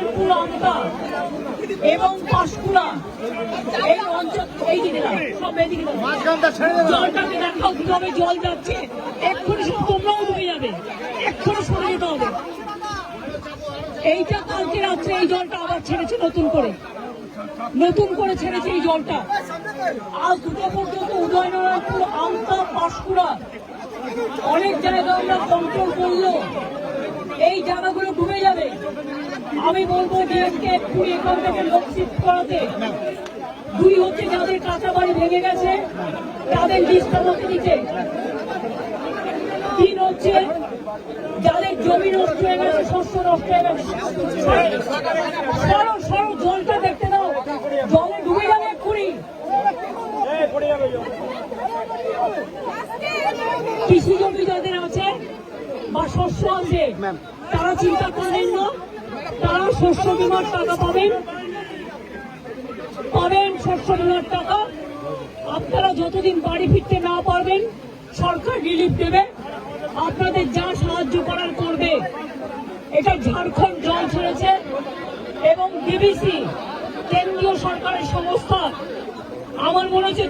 নারায়ণপুর আমতা এবং পাঁশকুড়া এই অঞ্চল এই দিকে সব এদিকে জলটাকে দেখাও কিভাবে জল যাচ্ছে। এক্ষুনি সব তোমরাও ডুবে যাবে, এক্ষুনি সরে যেতে হবে। এইটা কালকে রাত্রে এই জলটা আবার ছেড়েছে নতুন করে ছেড়েছে এই জলটা। আজ দুটো পর্যন্ত উদয়নারায়ণপুর আমতা পাঁশকুড়া অনেক জায়গা আমরা কন্ট্রোল করলো, এই জায়গাগুলো ডুবে যাবে। আমি বলবো ডিএমকে এক্ষুনি এখান থেকে লোক শিফট করাতে। দুই হচ্ছে যাদের কাঁচা বাড়ি ভেঙে গেছে তাদের লিস্ট আমাকে দিতে। তিন হচ্ছে যাদের জমি নষ্ট হয়ে গেছে, শস্য নষ্ট হয়ে গেছে, সরো জলটা দেখতে দাও, জলে ডুবে যাবে এক্ষুনি। কৃষি জমি যাদের আছে বা শস্য আছে তারা চিন্তা করবেন না, তারা শস্য বীমার টাকা পাবেন শস্য বীমার টাকা। আপনারা যতদিন বাড়ি ফিরতে না পারবেন সরকার রিলিফ দেবে, আপনাদের যা সাহায্য করার করবে। এটা ঝাড়খণ্ড জল ছেড়েছে এবং ডিবিসি কেন্দ্রীয় সরকারের সংস্থা আমার মনে হচ্ছে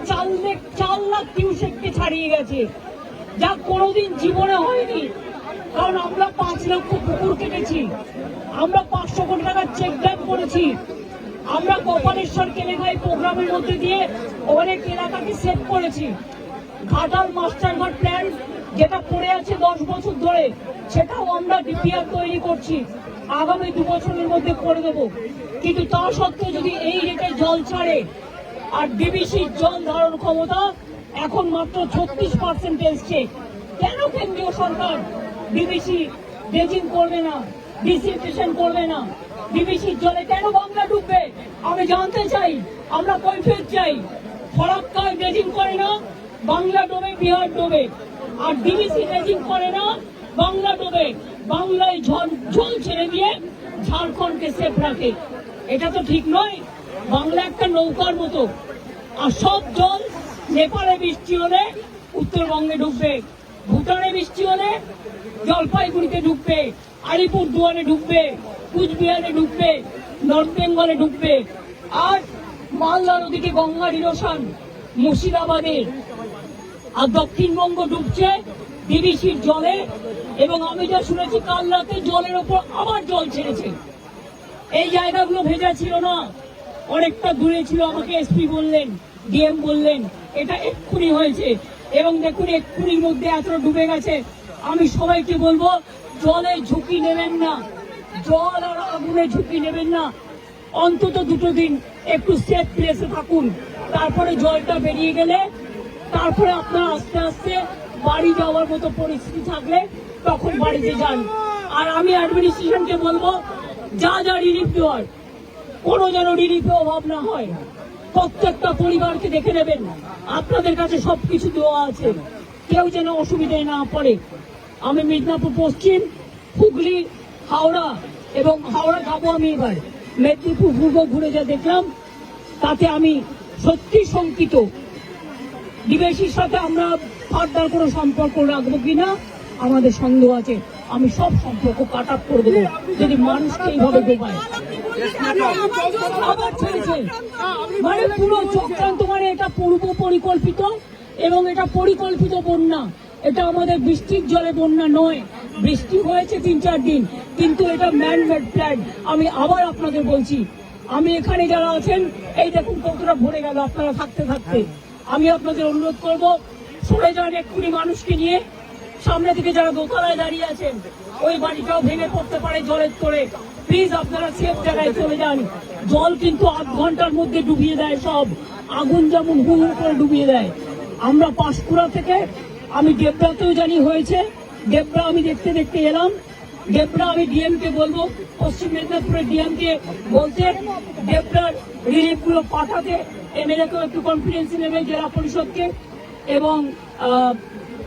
4 লাখ কিউসেককে ছাড়িয়ে গেছে, যা কোনোদিন জীবনে হয়নি। কারণ আমরা 5 লক্ষ পুকুর কেটেছি, আমরা 500 কোটি টাকার চেক ড্যাম করেছি, আমরা গোপালেশ্বর কেলেঘাই প্রোগ্রামের মধ্যে দিয়ে অনেক এলাকাকে সেভ করেছি। ঘাটাল মাস্টারঘাট প্ল্যান যেটা পড়ে আছে 10 বছর ধরে, সেটাও আমরা ডিপিআর তৈরি করছি, আগামী 2 বছরের মধ্যে করে দেব। কিন্তু তা সত্ত্বেও যদি এই রেটে জল ছাড়ে, আর ডিবিসির জল ধারণ ক্ষমতা এখন মাত্র 36% এসছে, কেন কেন্দ্রীয় সরকার ডিবিসি ড্রেজিং করবে না, ডিসিলটেশন করবে না? ডিবিসির জলে কেন বাংলা ডুববে আমি জানতে চাই, আমরা কৈফিয়ত চাই। ফরাক্কায় ড্রেজিং করে না, বাংলা ডোবে, বিহার ডোবে। আর ডিবিসি ড্রেজিং করে না, বাংলা ডোবে, বাংলায় জল ছেড়ে দিয়ে ঝাড়খণ্ডকে সেফ রাখে। এটা তো ঠিক নয়। বাংলা একটা নৌকার মতো, আর সব জল নেপালে বৃষ্টি হলে উত্তরবঙ্গে ঢুকবে, ভুটানে বৃষ্টি হলে জলপাইগুড়িতে ঢুকবে, আলিপুরদুয়ারে ঢুকবে, কুচবিহারে ঢুকবে, নর্থ বেঙ্গলে ঢুকবে। আর মালদা নদীকে গঙ্গার ইরোশন মুর্শিদাবাদের, আর দক্ষিণবঙ্গ ডুবছে ডিবিসির জলে। এবং আমি যা শুনেছি কাল রাতে জলের ওপর আবার জল ছেড়েছে। এই জায়গাগুলো ভেজা ছিল না, অনেকটা দূরে ছিল। আমাকে এসপি বললেন, ডিএম বললেন এটা এক্ষুনি হয়েছে। এবং দেখুন এক্ষুনির মধ্যে এতটা ডুবে গেছে। আমি সবাইকে বলবো জলের ঝুঁকি নেবেন না, জল আর আগুনের ঝুঁকি নেবেন না। অন্তত 2 দিন একটু সেফ প্লেসে থাকুন, তারপরে জলটা বেরিয়ে গেলে তারপরে আপনারা আস্তে আস্তে বাড়ি যাওয়ার মতো পরিস্থিতি থাকলে তখন বাড়িতে যান। আর আমি অ্যাডমিনিস্ট্রেশনকে বলবো যা রিলিফ দেওয়ার কোনো যেন রিলিফে অভাব না হয়। প্রত্যেকটা পরিবারকে দেখে নেবেন, আপনাদের কাছে সবকিছু দেওয়া আছে, কেউ যেন অসুবিধায় না পড়ে। আমি মিদনাপুর পশ্চিম, হুগলি, হাওড়া এবং হাওড়া যাবো আমি এবার, মেদিনীপুর পূর্ব ঘুরে যা দেখলাম তাতে আমি সত্যি শঙ্কিত। ডিবিসির সাথে আমরা ফার্দার কোনো সম্পর্ক রাখবো কিনা আমাদের সন্দেহ আছে। আমি সব সম্পর্ক কাট আপ করে দেবো যদি মানুষকে এইভাবে ডোবায়। আবার ছেড়েছে মানে পুরো চক্রান্ত, মানে এটা পূর্ব পরিকল্পিত এবং এটা পরিকল্পিত বন্যা। এটা আমাদের বৃষ্টির জলে বন্যা নয়, বৃষ্টি হয়েছে 3-4 দিন, কিন্তু এটা ম্যানমেড প্ল্যান। আমি আবার আপনাদের বলছি, আমি এখানে যারা আছেন এই দেখুন কতটা ভরে গেল আপনারা থাকতে থাকতে। আমি আপনাদের অনুরোধ করবো সরে যান এক্ষুনি মানুষকে নিয়ে। সামনে থেকে যারা দোতলায় দাঁড়িয়ে আছেন ওই বাড়িটাও ভেঙে পড়তে পারে জলের তোড়ে। প্লিজ আপনারা সেফ জায়গায় চলে যান। জল কিন্তু 8 ঘন্টার মধ্যে ডুবিয়ে দেয় সব, আগুন যেমন হু হু করে ডুবিয়ে দেয়। আমরা পাঁশকুড়া থেকে আমি ডেবরাতেও জানি হয়েছে, ডেবরা আমি দেখতে দেখতে এলাম। ডেবরা আমি ডিএমকে বলবো, পশ্চিম মেদিনীপুরের ডিএমকে বলতে ডেবরার রিলিফ গুলো পাঠাতে, এমএলএকেও একটু কনফিডেন্স নেবে, জেলা পরিষদকে, এবং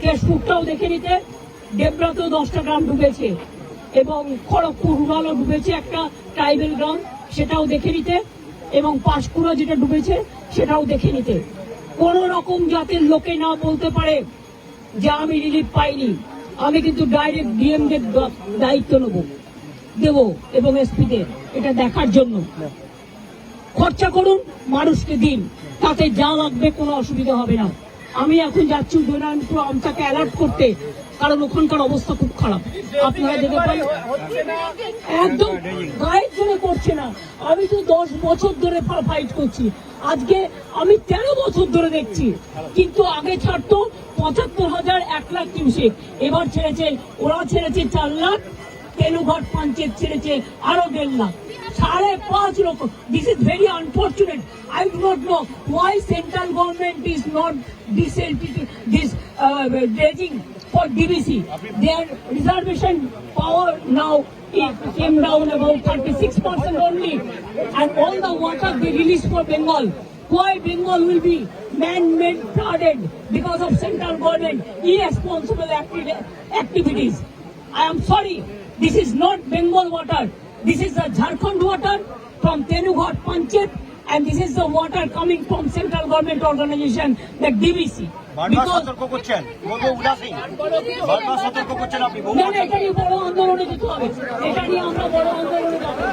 কেশপুরটাও দেখে নিতে। ডেবরাতেও 10টা গ্রাম ডুবেছে এবং খড়গপুর রুরালও ডুবেছে, একটা ট্রাইবেল গ্রাম, সেটাও দেখে নিতে। এবং পাঁশকুড়া যেটা ডুবেছে সেটাও দেখে নিতে। কোন রকম জাতের লোকে না বলতে পারে যে আমি রিলিফ পাইনি। আমি কিন্তু ডাইরেক্ট ডিএমদের দায়িত্ব নেব। দেব এবং এসপিদের এটা দেখার জন্য। খরচা করুন, মানুষকে দিন, তাতে যা লাগবে কোনো অসুবিধা হবে না। আমি এখন যাচ্ছি উদয়নারায়ণপুর আমটাকে অ্যালার্ট করতে, কারণ ওখানকার অবস্থা খুব খারাপ। আপনারা যেতে পারেন, একদম গায়ের জন্য করছে না। আমি তো 10 বছর ধরে ফাইট করছি, আজকে আমি 13 বছর ধরে দেখছি। কিন্তু আগে ছাড়তো 75,000, 1 লাখ কিউসেক, এবার ছেড়েছে, ওরা ছেড়েছে 4 লাখ, তেনুঘাট পঞ্চায়েত ছেড়েছে আরো 1.5 লাখ, 5.5 লক্ষ। This is very unfortunate. I do not know why central government is not this dredging for DBC. Their reservation power now it came down about 36% only, and all the water they release for Bengal. Why Bengal will be man-made flooded because of central government irresponsible activities? I am sorry, this is not Bengal water. This is the Jharkhand water from Tenughat Panchayat, and this is the water coming from central government organization, the DBC. এটা নিয়ে বড় আন্দোলনে যেতে হবে, এটা নিয়ে আমরা বড় আন্দোলনে যাবো।